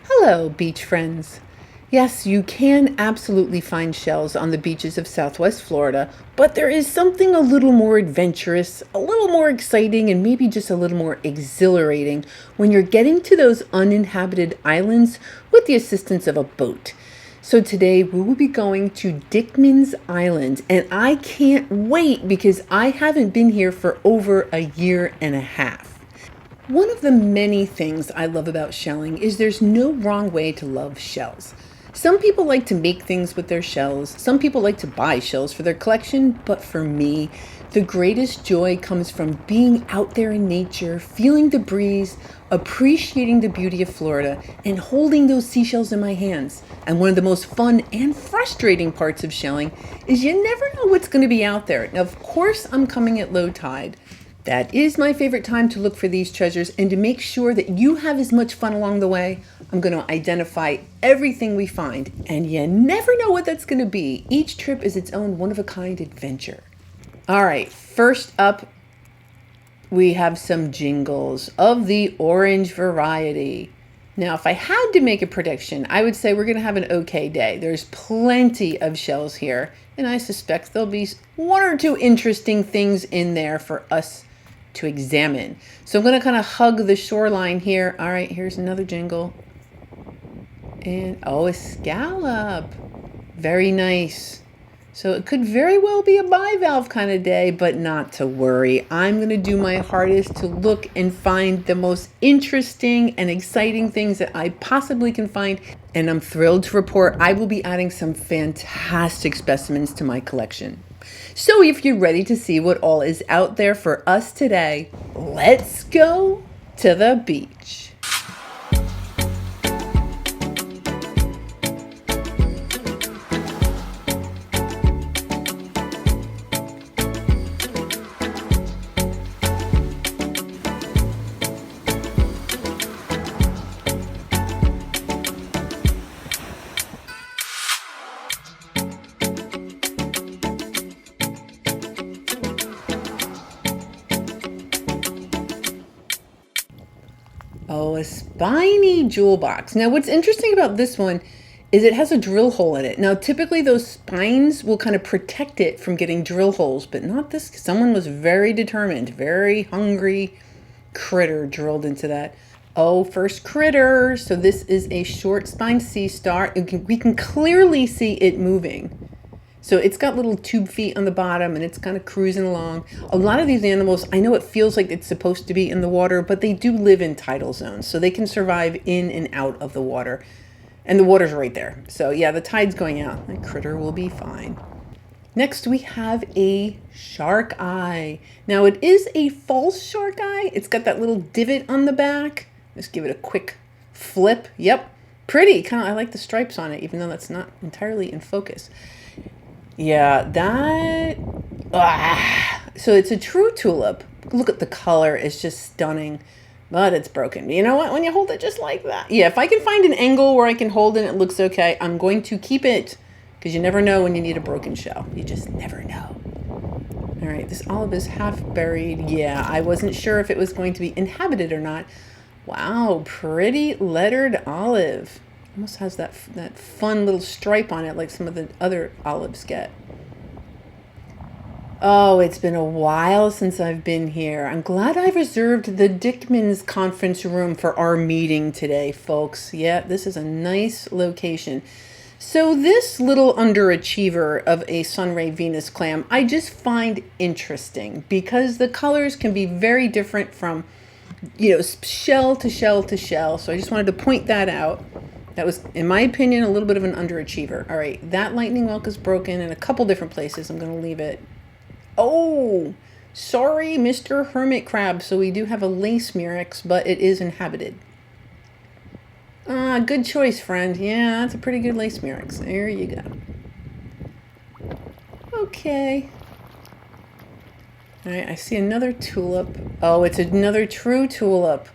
Hello, beach friends. Yes, you can absolutely find shells on the beaches of Southwest Florida, but there is something a little more adventurous, a little more exciting, and maybe just a little more exhilarating when you're getting to those uninhabited islands with the assistance of a boat. So today we will be going to Dickman's Island, and I can't wait because I haven't been here for over a year and a half. One of the many things I love about shelling is there's no wrong way to love shells. Some people like to make things with their shells. Some people like to buy shells for their collection. But for me, the greatest joy comes from being out there in nature, feeling the breeze, appreciating the beauty of Florida, and holding those seashells in my hands. And one of the most fun and frustrating parts of shelling is you never know what's going to be out there. Now, of course, I'm coming at low tide. That is my favorite time to look for these treasures, and to make sure that you have as much fun along the way, I'm going to identify everything we find, and you never know what that's going to be. Each trip is its own one-of-a-kind adventure. All right, first up, we have some jingles of the orange variety. Now, if I had to make a prediction, I would say we're going to have an okay day. There's plenty of shells here, and I suspect there'll be one or two interesting things in there for us to examine. So I'm going to kind of hug the shoreline here. All right, here's another jingle. And oh, a scallop. Very nice. So it could very well be a bivalve kind of day, but not to worry. I'm going to do my hardest to look and find the most interesting and exciting things that I possibly can find. And I'm thrilled to report I will be adding some fantastic specimens to my collection. So if you're ready to see what all is out there for us today, let's go to the beach. Oh, a spiny jewel box. Now, what's interesting about this one is it has a drill hole in it. Now, typically those spines will kind of protect it from getting drill holes, but not this. Someone was very determined, very hungry critter drilled into that. Oh, first critter. So this is a short spine sea star. We can clearly see it moving. So it's got little tube feet on the bottom and it's kind of cruising along. A lot of these animals, I know it feels like it's supposed to be in the water, but they do live in tidal zones. So they can survive in and out of the water. And the water's right there. So yeah, the tide's going out. That critter will be fine. Next, we have a shark eye. Now it is a false shark eye. It's got that little divot on the back. Just give it a quick flip. Yep, pretty. I like the stripes on it, even though that's not entirely in focus. Yeah, that... So it's a true tulip. Look at the color. It's just stunning. But it's broken. You know what? When you hold it just like that. Yeah, if I can find an angle where I can hold it and it looks okay, I'm going to keep it. Because you never know when you need a broken shell. You just never know. All right, this olive is half buried. Yeah, I wasn't sure if it was going to be inhabited or not. Wow, pretty lettered olive. Almost has that fun little stripe on it like some of the other olives get. Oh, it's been a while since I've been here. I'm glad I reserved the Dickman's conference room for our meeting today, folks. Yeah, this is a nice location. So this little underachiever of a sunray Venus clam, I just find interesting because the colors can be very different from, shell to shell to shell. So I just wanted to point that out. That was, in my opinion, a little bit of an underachiever. All right, that lightning whelk is broken in a couple different places. I'm going to leave it. Oh, sorry, Mr. Hermit Crab. So we do have a lace murex, but it is inhabited. Good choice, friend. Yeah, that's a pretty good lace murex. There you go. Okay. All right, I see another tulip. Oh, it's another true tulip.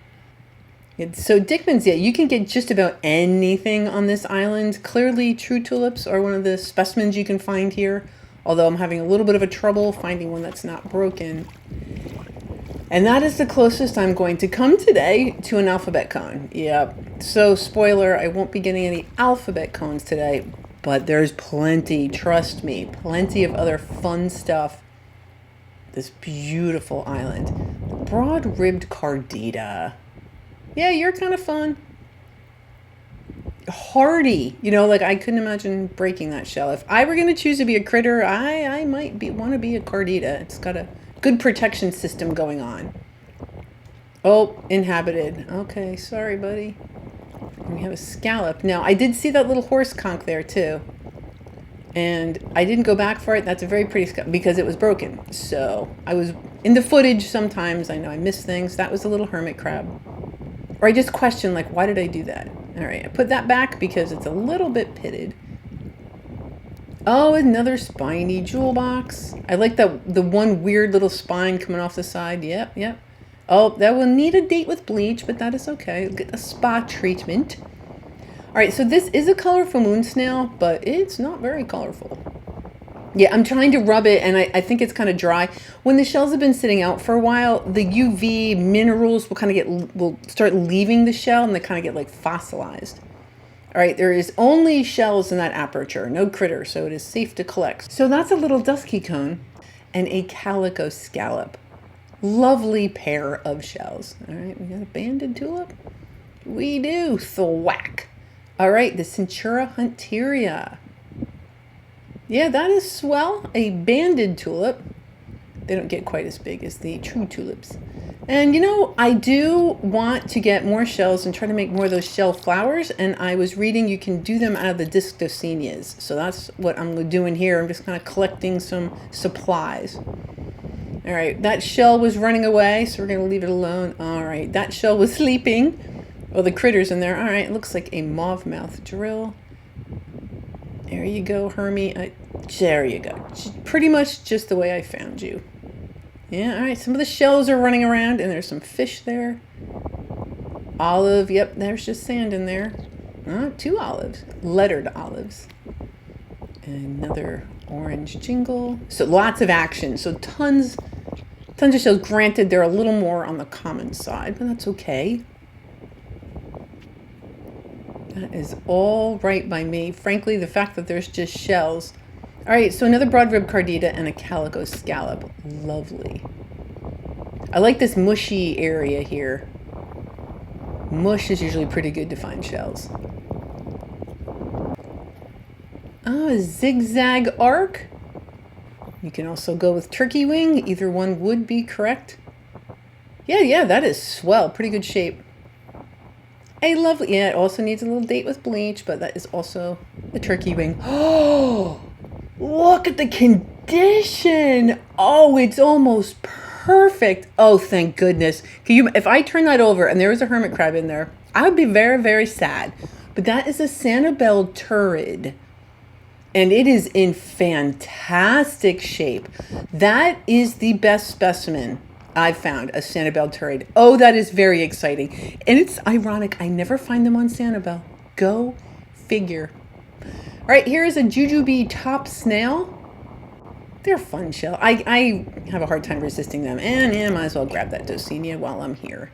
So Dickman's, yeah, you can get just about anything on this island. Clearly, true tulips are one of the specimens you can find here, although I'm having a little bit of a trouble finding one that's not broken. And that is the closest I'm going to come today to an alphabet cone. Yep. So spoiler, I won't be getting any alphabet cones today, but there's plenty, trust me, plenty of other fun stuff. This beautiful island. Broad-ribbed cardita. Yeah, you're kind of fun. Hardy. You know, like I couldn't imagine breaking that shell. If I were going to choose to be a critter, I might want to be a cardita. It's got a good protection system going on. Oh, inhabited. Okay, sorry, buddy. We have a scallop. Now, I did see that little horse conch there, too. And I didn't go back for it. That's a very pretty scallop because it was broken. So I was in the footage sometimes. I know I miss things. That was a little hermit crab. Or I just question, like, why did I do that? All right, I put that back because it's a little bit pitted. Oh, another spiny jewel box. I like the one weird little spine coming off the side. Yep, yep. Oh, that will need a date with bleach, but that is okay. We'll get a spa treatment. All right, so this is a colorful moon snail, but it's not very colorful. Yeah, I'm trying to rub it, and I think it's kind of dry. When the shells have been sitting out for a while, the UV minerals will start leaving the shell, and they kind of get like fossilized. All right, there is only shells in that aperture, no critter, so it is safe to collect. So that's a little dusky cone and a calico scallop. Lovely pair of shells. All right, we got a banded tulip. We do. Thwack. All right, the Centura hunteria. Yeah, that is swell. A banded tulip. They don't get quite as big as the true tulips. And you know, I do want to get more shells and try to make more of those shell flowers. And I was reading you can do them out of the Discdocenias. So that's what I'm doing here. I'm just kind of collecting some supplies. All right, that shell was running away, so we're going to leave it alone. All right, that shell was sleeping. Oh, the critter's in there. All right, it looks like a mauve mouth drill. There you go, Hermie. There you go. Pretty much just the way I found you. Yeah, all right, some of the shells are running around, and there's some fish there. Olive, yep, there's just sand in there. 2 olives, lettered olives. Another orange jingle. So lots of action. So tons of shells. Granted, they're a little more on the common side, but that's okay. That is all right by me. Frankly, the fact that there's just shells. All right, so another broad-ribbed cardita and a calico scallop. Lovely. I like this mushy area here. Mush is usually pretty good to find shells. Oh, a zigzag arc. You can also go with turkey wing. Either one would be correct. Yeah, that is swell. Pretty good shape. A lovely, yeah, it also needs a little date with bleach, but that is also the turkey wing. Oh, look at the condition. Oh, it's almost perfect. Oh, thank goodness. If I turn that over and there was a hermit crab in there, I would be very, very sad. But that is a Sanibel turrid. And it is in fantastic shape. That is the best specimen I've found, a Sanibel turrid. Oh, that is very exciting. And it's ironic, I never find them on Sanibel. Go figure. All right, here is a jujube top snail. They're fun shell. I have a hard time resisting them. And yeah, might as well grab that Dosenia while I'm here.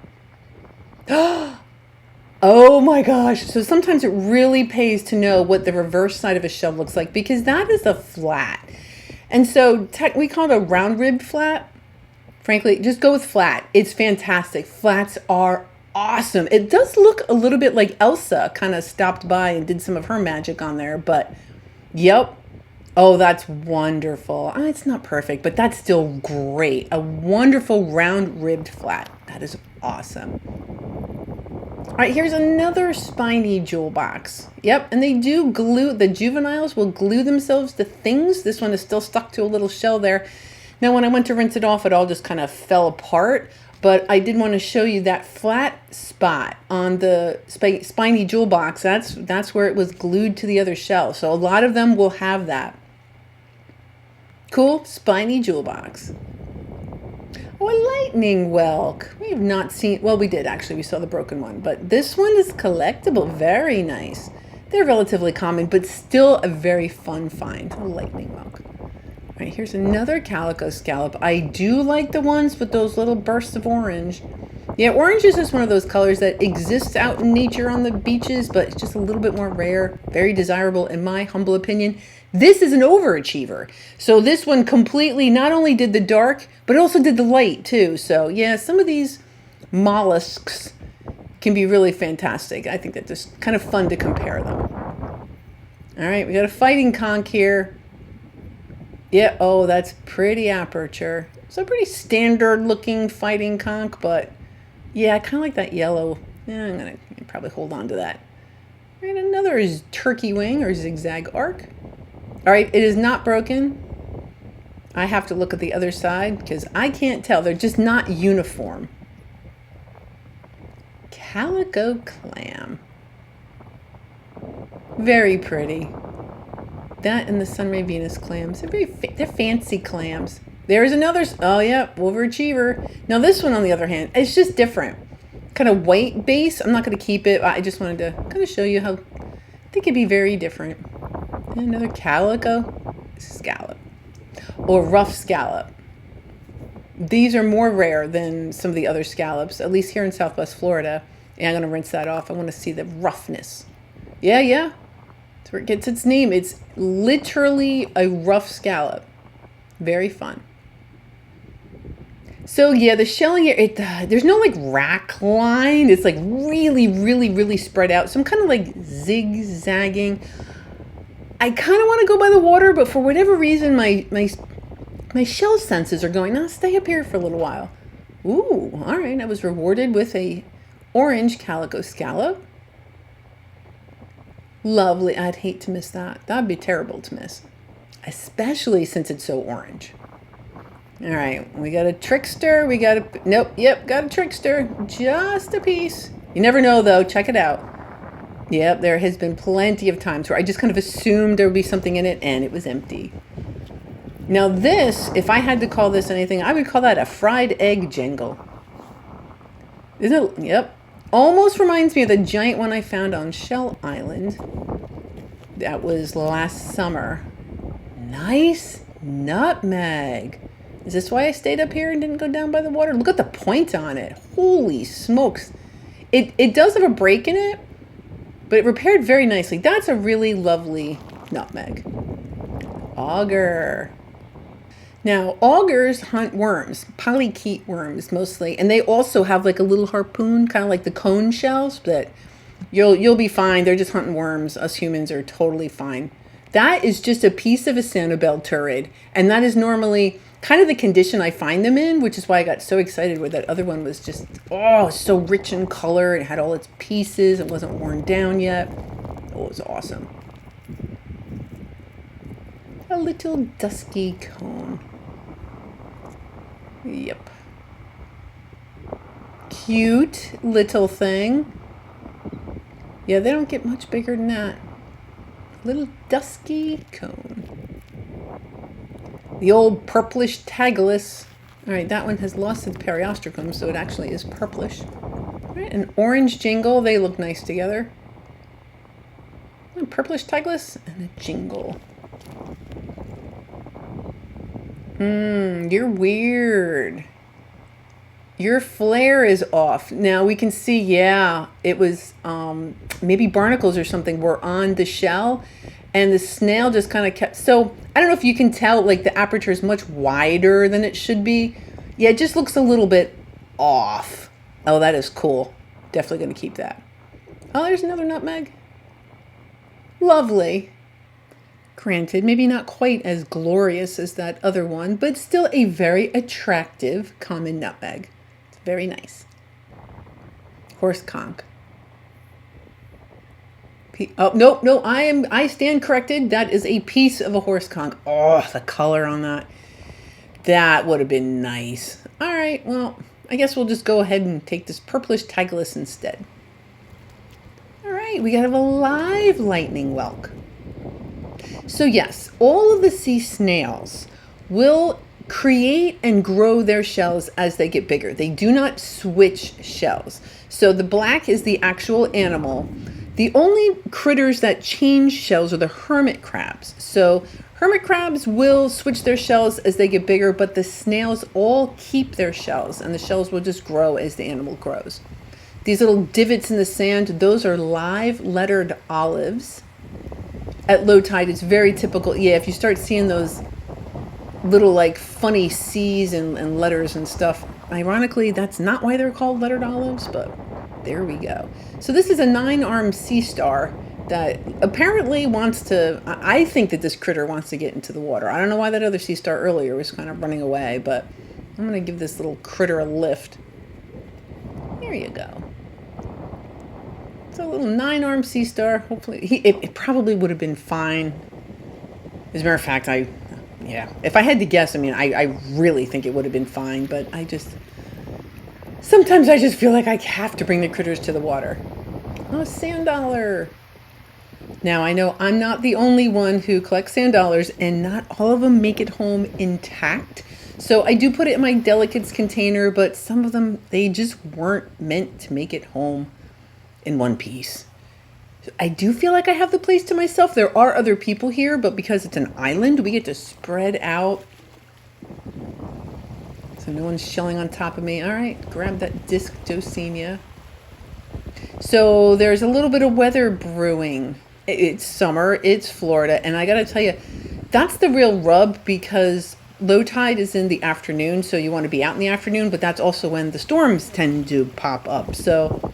Oh my gosh. So sometimes it really pays to know what the reverse side of a shell looks like, because that is a flat. And so we call it a round ribbed flat. Frankly, just go with flat. It's fantastic. Flats are awesome. It does look a little bit like Elsa kind of stopped by and did some of her magic on there, but yep. Oh, that's wonderful. It's not perfect, but that's still great. A wonderful round ribbed flat. That is awesome. All right, here's another spiny jewel box. Yep, and they do glue, the juveniles will glue themselves to things. This one is still stuck to a little shell there. Now, when I went to rinse it off, it all just kind of fell apart. But I did want to show you that flat spot on the spiny jewel box. That's where it was glued to the other shell. So a lot of them will have that. Cool, spiny jewel box. Oh, a lightning whelk. We have not seen, well, we did actually. We saw the broken one. But this one is collectible. Very nice. They're relatively common, but still a very fun find. A lightning whelk. All right, here's another calico scallop. I do like the ones with those little bursts of orange. Yeah, orange is just one of those colors that exists out in nature on the beaches, but it's just a little bit more rare, very desirable in my humble opinion. This is an overachiever. So this one completely not only did the dark, but also did the light too. So yeah, some of these mollusks can be really fantastic. I think that's just kind of fun to compare them. All right, we got a fighting conch here. Yeah, oh, that's pretty aperture. It's a pretty standard looking fighting conch, but yeah, I kind of like that yellow. Yeah, I'm going to probably hold on to that. All right, another is turkey wing or zigzag arc. All right, it is not broken. I have to look at the other side because I can't tell. They're just not uniform. Calico clam. Very pretty. That and the Sunray Venus clams. They're fancy clams. There's another. Oh, yeah, overachiever. Now, this one, on the other hand, it's just different. Kind of white base. I'm not going to keep it. I just wanted to kind of show you how they could be very different. And another calico scallop or rough scallop. These are more rare than some of the other scallops, at least here in Southwest Florida. And I'm going to rinse that off. I want to see the roughness. Yeah. That's where it gets its name. It's literally a rough scallop. Very fun. So yeah, the shelling here, there's no like rack line. It's like really spread out. So I'm kind of like zigzagging. I kind of want to go by the water, but for whatever reason, my shell senses are going, no, stay up here for a little while. Ooh, all right. I was rewarded with a orange calico scallop. Lovely. I'd hate to miss that. That'd be terrible to miss, especially since it's so orange. All right, we got a trickster. Got a trickster. Just a piece. You never know, though. Check it out. Yep, there has been plenty of times where I just kind of assumed there would be something in it, and it was empty. Now this, if I had to call this anything, I would call that a fried egg jingle. Isn't it? Yep. Almost reminds me of the giant one I found on Shell Island. That was last summer. Nice nutmeg. Is this why I stayed up here and didn't go down by the water? Look at the point on it. Holy smokes. It does have a break in it, but it repaired very nicely. That's a really lovely nutmeg. Auger. Now, augers hunt worms, polychaete worms mostly, and they also have like a little harpoon, kind of like the cone shells, but you'll be fine. They're just hunting worms. Us humans are totally fine. That is just a piece of a Sanibel turrid, and that is normally kind of the condition I find them in, which is why I got so excited where that other one was just, so rich in color. It had all its pieces. It wasn't worn down yet. Oh, it was awesome. A little dusky cone. Yep. Cute little thing. Yeah, they don't get much bigger than that. Little dusky cone. The old purplish Tagalus. All right, that one has lost its periostracum, so it actually is purplish. All right, an orange jingle. They look nice together. A purplish Tagalus and a jingle. You're weird. Your flare is off. Now we can see, yeah, it was maybe barnacles or something were on the shell, and the snail just kind of kept. So I don't know if you can tell, like the aperture is much wider than it should be. Yeah, it just looks a little bit off. Oh, that is cool. Definitely going to keep that. Oh, there's another nutmeg. Lovely. Granted, maybe not quite as glorious as that other one, but still a very attractive common nutmeg. It's very nice. Horse conch. Oh, no, I stand corrected. That is a piece of a horse conch. Oh, the color on that. That would have been nice. All right, well, I guess we'll just go ahead and take this purplish Tagalus instead. All right, we got a live lightning whelk. So yes, all of the sea snails will create and grow their shells as they get bigger. They do not switch shells. So the black is the actual animal. The only critters that change shells are the hermit crabs. So Hermit crabs will switch their shells as they get bigger, but the snails all keep their shells, and the shells will just grow as the animal grows. These little divots in the sand, those are live lettered olives. At low tide, it's very typical. Yeah, if you start seeing those little like funny C's and letters and stuff, ironically, that's not why they're called lettered olives, but there we go. So this is a 9-armed sea star that apparently wants to, I think that this critter wants to get into the water. I don't know why that other sea star earlier was kind of running away, but I'm going to give this little critter a lift. There you go. It's a little 9-armed sea star. Hopefully, it probably would have been fine. As a matter of fact, if I had to guess, I really think it would have been fine, but sometimes I just feel like I have to bring the critters to the water. Oh, sand dollar. Now, I know I'm not the only one who collects sand dollars, and not all of them make it home intact. So I do put it in my delicates container, but some of them, they just weren't meant to make it home in one piece. I do feel like I have the place to myself. There are other people here, but because it's an island, we get to spread out. So no one's shelling on top of me. All right, grab that disc Dosenia. So there's a little bit of weather brewing. It's summer, it's Florida, and I gotta tell you, that's the real rub, because low tide is in the afternoon, so you want to be out in the afternoon, but that's also when the storms tend to pop up. So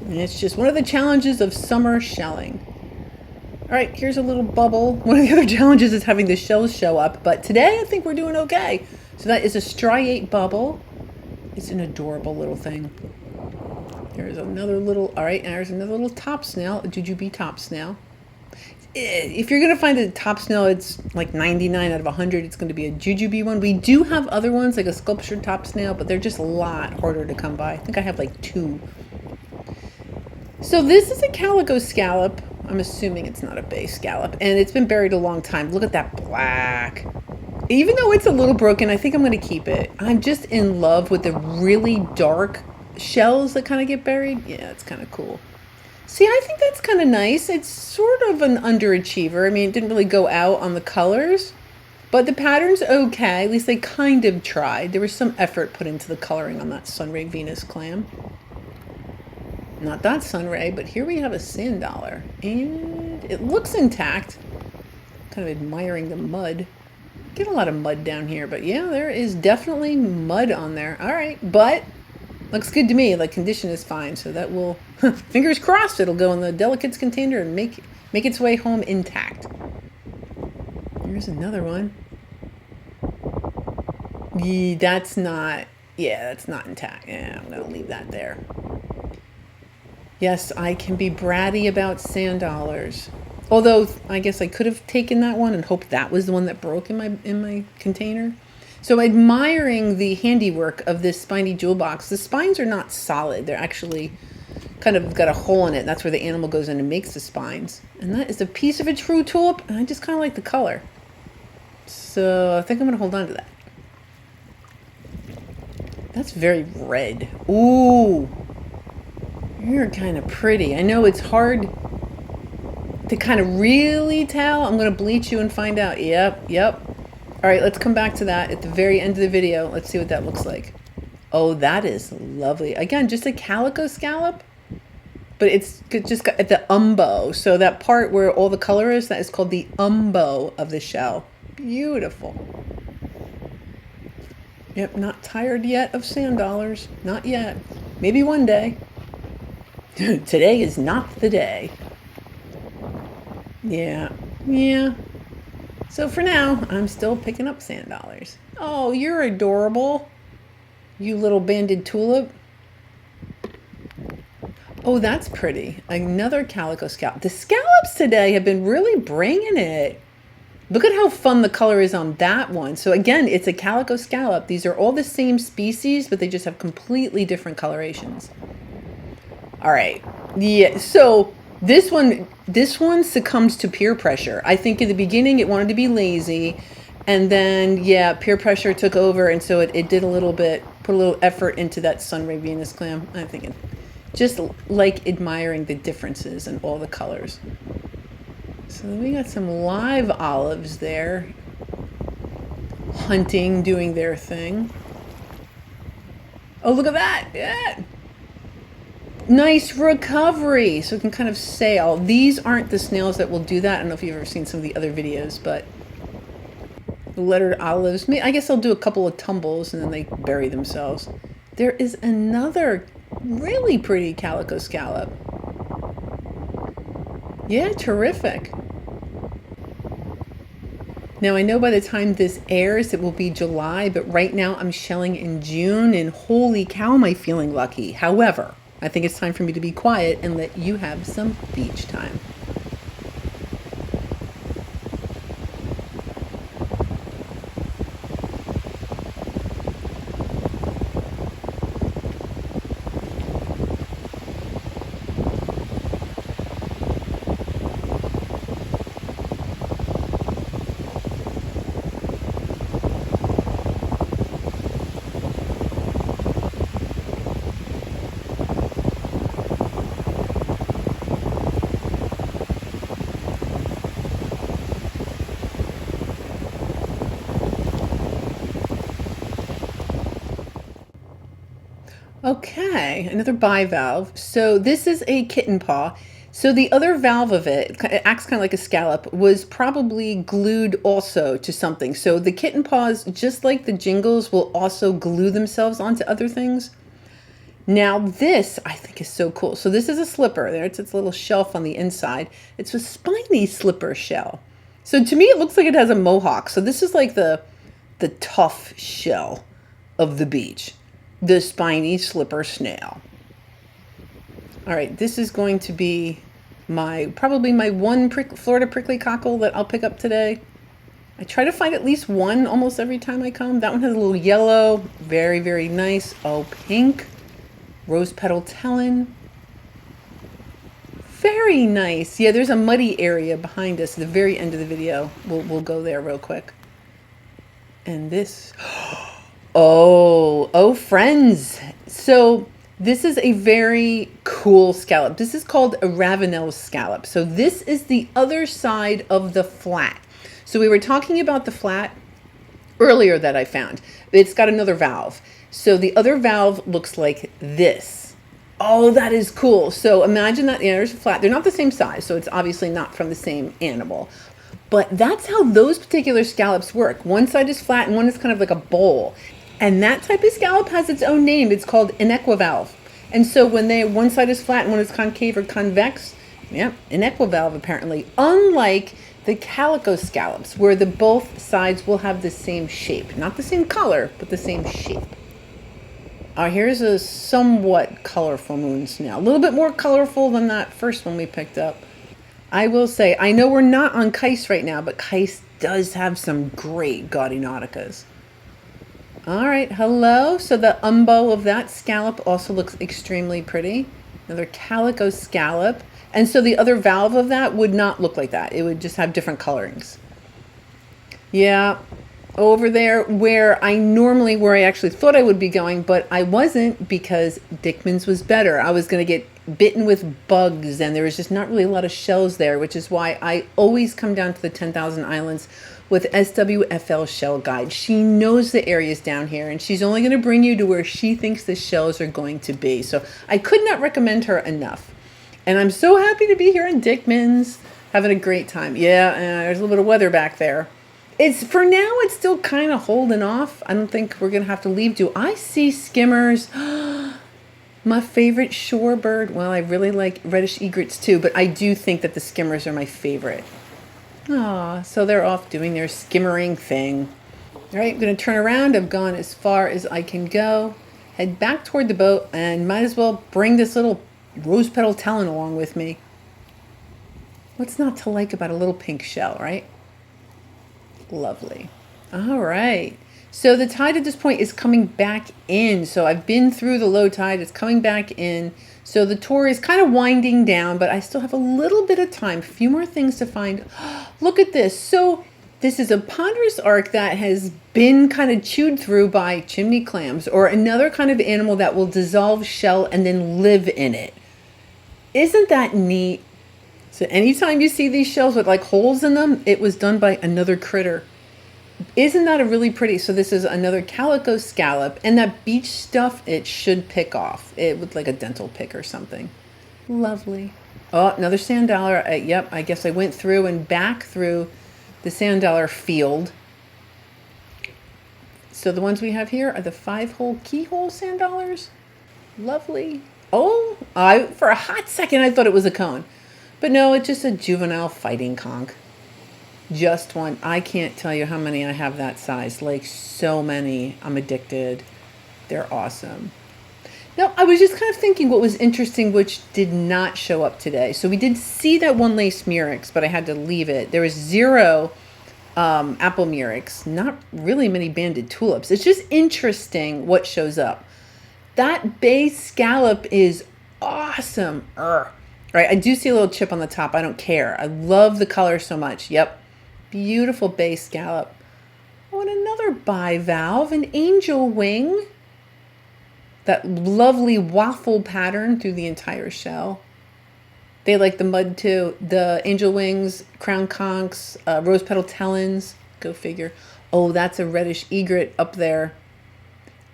it's just one of the challenges of summer shelling. All right, here's a little bubble. One of the other challenges is having the shells show up, but today I think we're doing okay. So that is a striate bubble. It's an adorable little thing. There's another little, all right, and there's another little top snail, a jujube top snail. If you're going to find a top snail, it's like 99 out of 100. It's going to be a jujube one. We do have other ones, like a sculptured top snail, but they're just a lot harder to come by. I think I have like 2. So this is a calico scallop. I'm assuming it's not a bay scallop, and it's been buried a long time. Look at that black. Even though it's a little broken, I think I'm going to keep it. I'm just in love with the really dark shells that kind of get buried. Yeah, it's kind of cool. See, I think that's kind of nice. It's sort of an underachiever. I mean, it didn't really go out on the colors, but the pattern's okay. At least they kind of tried. There was some effort put into the coloring on that Sunray Venus clam. Not that Sunray, but here we have a sand dollar, and it looks intact. Kind of admiring the mud. Get a lot of mud down here, but yeah, there is definitely mud on there. All right, but looks good to me. The condition is fine, so that will, fingers crossed, it'll go in the delicates container and make its way home intact. Here's another one. Yeah, that's not intact. Yeah, I'm gonna leave that there. Yes, I can be bratty about sand dollars. Although I guess I could have taken that one and hoped that was the one that broke in my container. So admiring the handiwork of this spiny jewel box. The spines are not solid. They're actually kind of got a hole in it. That's where the animal goes in and makes the spines. And that is a piece of a true tulip. And I just kind of like the color. So I think I'm going to hold on to that. That's very red. Ooh. You're kind of pretty. I know it's hard to kind of really tell. I'm going to bleach you and find out. Yep. All right, let's come back to that at the very end of the video. Let's see what that looks like. Oh, that is lovely. Again, just a calico scallop, but it's just got at the umbo. So that part where all the color is, that is called the umbo of the shell. Beautiful. Yep, not tired yet of sand dollars. Not yet. Maybe one day. Today is not the day. Yeah. So for now, I'm still picking up sand dollars. Oh, you're adorable. You little banded tulip. Oh, that's pretty. Another calico scallop. The scallops today have been really bringing it. Look at how fun the color is on that one. So again, it's a calico scallop. These are all the same species, but they just have completely different colorations. All right. Yeah, so this one succumbs to peer pressure. I think in the beginning it wanted to be lazy, and then yeah, peer pressure took over, and so it did a little bit, put a little effort into that Sunray Venus clam. I think it just like admiring the differences in all the colors. So then we got some live olives there, hunting, doing their thing. Oh, look at that. Yeah. Nice recovery. So it can kind of sail. These aren't the snails that will do that. I don't know if you've ever seen some of the other videos, but the lettered olives. I guess they'll do a couple of tumbles and then they bury themselves. There is another really pretty calico scallop. Yeah, terrific. Now I know by the time this airs it will be July, but right now I'm shelling in June and holy cow am I feeling lucky. However, I think it's time for me to be quiet and let you have some beach time. Okay, another bivalve. So this is a kitten paw. So the other valve of it acts kind of like a scallop, was probably glued also to something. So the kitten paws, just like the jingles, will also glue themselves onto other things. Now this I think is so cool. So this is a slipper. There it's its little shelf on the inside. It's a spiny slipper shell. So to me it looks like it has a mohawk. So this is like the tough shell of the beach. The spiny slipper snail. All right, this is going to be probably my one Florida prickly cockle that I'll pick up today. I try to find at least one almost every time I come. That one has a little yellow, very, very nice. Oh, pink, rose petal talon. Very nice. Yeah, there's a muddy area behind us at the very end of the video. We'll go there real quick. And this... Oh, friends. So this is a very cool scallop. This is called a Ravenel scallop. So this is the other side of the flat. So we were talking about the flat earlier that I found. It's got another valve. So the other valve looks like this. Oh, that is cool. So imagine that, there's a flat. They're not the same size, so it's obviously not from the same animal. But that's how those particular scallops work. One side is flat and one is kind of like a bowl. And that type of scallop has its own name. It's called an equivalve. And so when one side is flat and one is concave or convex, yeah, an equivalve apparently. Unlike the calico scallops, where both sides will have the same shape. Not the same color, but the same shape. Here's a somewhat colorful moon snail. A little bit more colorful than that first one we picked up. I will say, I know we're not on Kais right now, but Kais does have some great gaudy nauticas. All right, hello. So the umbo of that scallop also looks extremely pretty. Another calico scallop. And so the other valve of that would not look like that. It would just have different colorings. Yeah, over there where I actually thought I would be going, but I wasn't because Dickman's was better. I was going to get bitten with bugs and there was just not really a lot of shells there, which is why I always come down to the 10,000 Islands with SWFL Shell Guide. She knows the areas down here and she's only going to bring you to where she thinks the shells are going to be. So I could not recommend her enough. And I'm so happy to be here in Dickman's, having a great time. Yeah, there's a little bit of weather back there. For now, it's still kind of holding off. I don't think we're going to have to leave. Do I see skimmers? My favorite shorebird. Well, I really like reddish egrets too, but I do think that the skimmers are my favorite. Aw, so they're off doing their skimmering thing. All right, I'm going to turn around. I've gone as far as I can go. Head back toward the boat and might as well bring this little rose petal talon along with me. What's not to like about a little pink shell, right? Lovely. All right. So the tide at this point is coming back in. So I've been through the low tide. It's coming back in. So the tour is kind of winding down, but I still have a little bit of time. A few more things to find. Look at this. So this is a ponderous arc that has been kind of chewed through by chimney clams or another kind of animal that will dissolve shell and then live in it. Isn't that neat? So anytime you see these shells with like holes in them, it was done by another critter. Isn't that a really pretty? So this is another calico scallop, and that beach stuff, it should pick off. It with like a dental pick or something. Lovely. Oh, another sand dollar. Yep, I guess I went through and back through the sand dollar field. So the ones we have here are the 5-hole keyhole sand dollars. Lovely. Oh, for a hot second I thought it was a cone. But no, it's just a juvenile fighting conch. Just one. I can't tell you how many I have that size. Like so many. I'm addicted. They're awesome. Now, I was just kind of thinking what was interesting, which did not show up today. So we did see that one lace murex, but I had to leave it. There was 0 apple murex, not really many banded tulips. It's just interesting what shows up. That bay scallop is awesome. Right, I do see a little chip on the top. I don't care. I love the color so much. Yep. Beautiful bay scallop. Oh, and another bivalve, an angel wing. That lovely waffle pattern through the entire shell. They like the mud too. The angel wings, crown conchs, rose petal talons. Go figure. Oh, that's a reddish egret up there.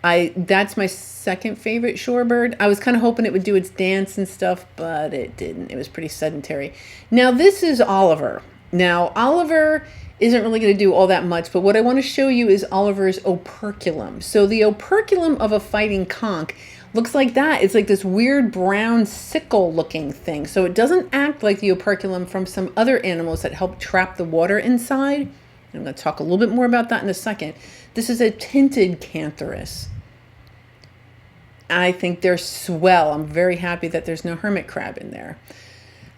That's my second favorite shorebird. I was kind of hoping it would do its dance and stuff, but it didn't. It was pretty sedentary. Now this is Oliver. Now Oliver isn't really going to do all that much, but what I want to show you is Oliver's operculum. So the operculum of a fighting conch looks like that. It's like this weird brown sickle looking thing. So it doesn't act like the operculum from some other animals that help trap the water inside. I'm going to talk a little bit more about that in a second. This is a tinted cantharus. I think they're swell. I'm very happy that there's no hermit crab in there.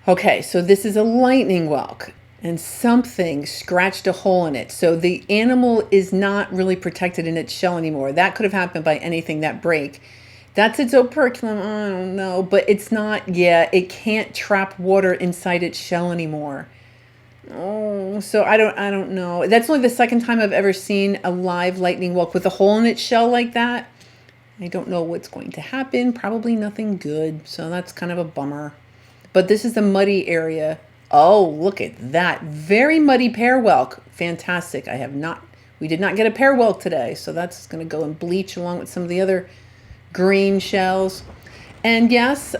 Okay, so this is a lightning whelk, and something scratched a hole in it. So the animal is not really protected in its shell anymore. That could have happened by anything that break. That's its operculum. I don't know, but it's not. Yeah, it can't trap water inside its shell anymore. Oh, so I don't know. That's only the second time I've ever seen a live lightning whelk with a hole in its shell like that. I don't know what's going to happen. Probably nothing good. So that's kind of a bummer. But this is the muddy area. Oh, look at that. Very muddy pear whelk. Fantastic. We did not get a pear whelk today. So that's going to go and bleach along with some of the other green shells. And yes,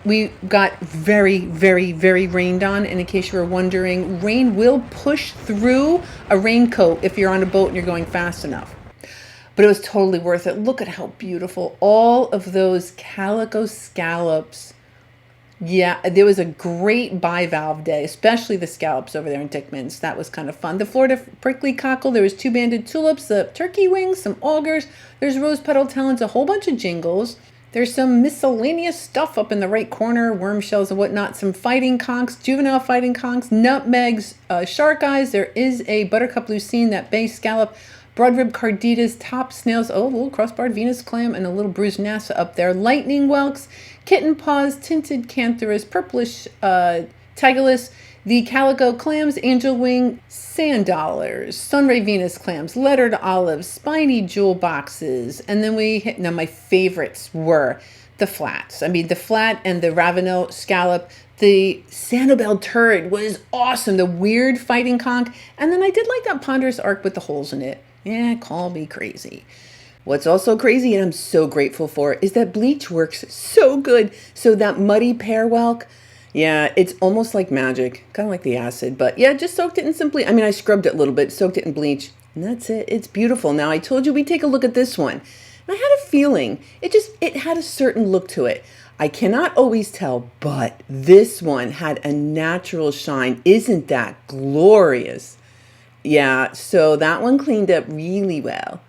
we got very, very, very rained on. And in case you were wondering, rain will push through a raincoat if you're on a boat and you're going fast enough. But it was totally worth it. Look at how beautiful all of those calico scallops. Yeah, there was a great bivalve day, especially the scallops over there in Dickman's. That was kind of fun. The Florida prickly cockle, there was 2 banded tulips, the turkey wings, some augurs. There's rose petal talons, a whole bunch of jingles. There's some miscellaneous stuff up in the right corner, worm shells and whatnot, some fighting conchs, juvenile fighting conchs, nutmegs, shark eyes. There is a buttercup lucine, that bay scallop, broad-ribbed carditas, top snails, oh, a little cross-barred Venus clam, and a little bruised nassa up there. Lightning whelks, kitten paws, tinted cantharus, purplish tigalus, the calico clams, angel wing, sand dollars, sunray Venus clams, lettered olives, spiny jewel boxes, and then now my favorites were the flats. I mean, the flat and the Ravenel scallop. The Sanibel turd was awesome, the weird fighting conch, and then I did like that ponderous arc with the holes in it. Yeah, call me crazy. What's also crazy, and I'm so grateful for, is that bleach works so good. So that muddy pear whelk, yeah, it's almost like magic, kind of like the acid. But yeah, just soaked it in simply, I mean, I scrubbed it a little bit, soaked it in bleach, and that's it. It's beautiful. Now, I told you we'd take a look at this one. And I had a feeling, it had a certain look to it. I cannot always tell, but this one had a natural shine. Isn't that glorious? Yeah, so that one cleaned up really well.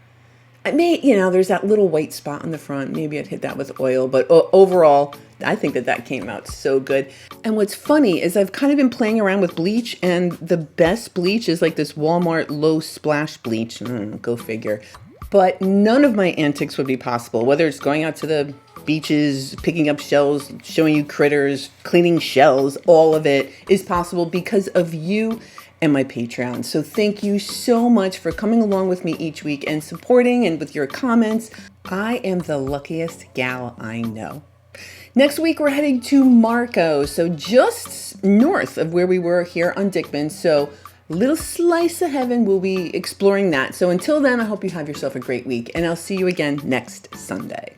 I may, there's that little white spot on the front. Maybe I'd hit that with oil, but overall, I think that came out so good. And what's funny is I've kind of been playing around with bleach, and the best bleach is like this Walmart low splash bleach. Go figure. But none of my antics would be possible, whether it's going out to the beaches, picking up shells, showing you critters, cleaning shells, all of it is possible because of you and my Patreon. So thank you so much for coming along with me each week and supporting and with your comments. I am the luckiest gal I know. Next week, we're heading to Marco, so just north of where we were here on Dickman. So little slice of heaven, we'll be exploring that. So until then, I hope you have yourself a great week, and I'll see you again next Sunday.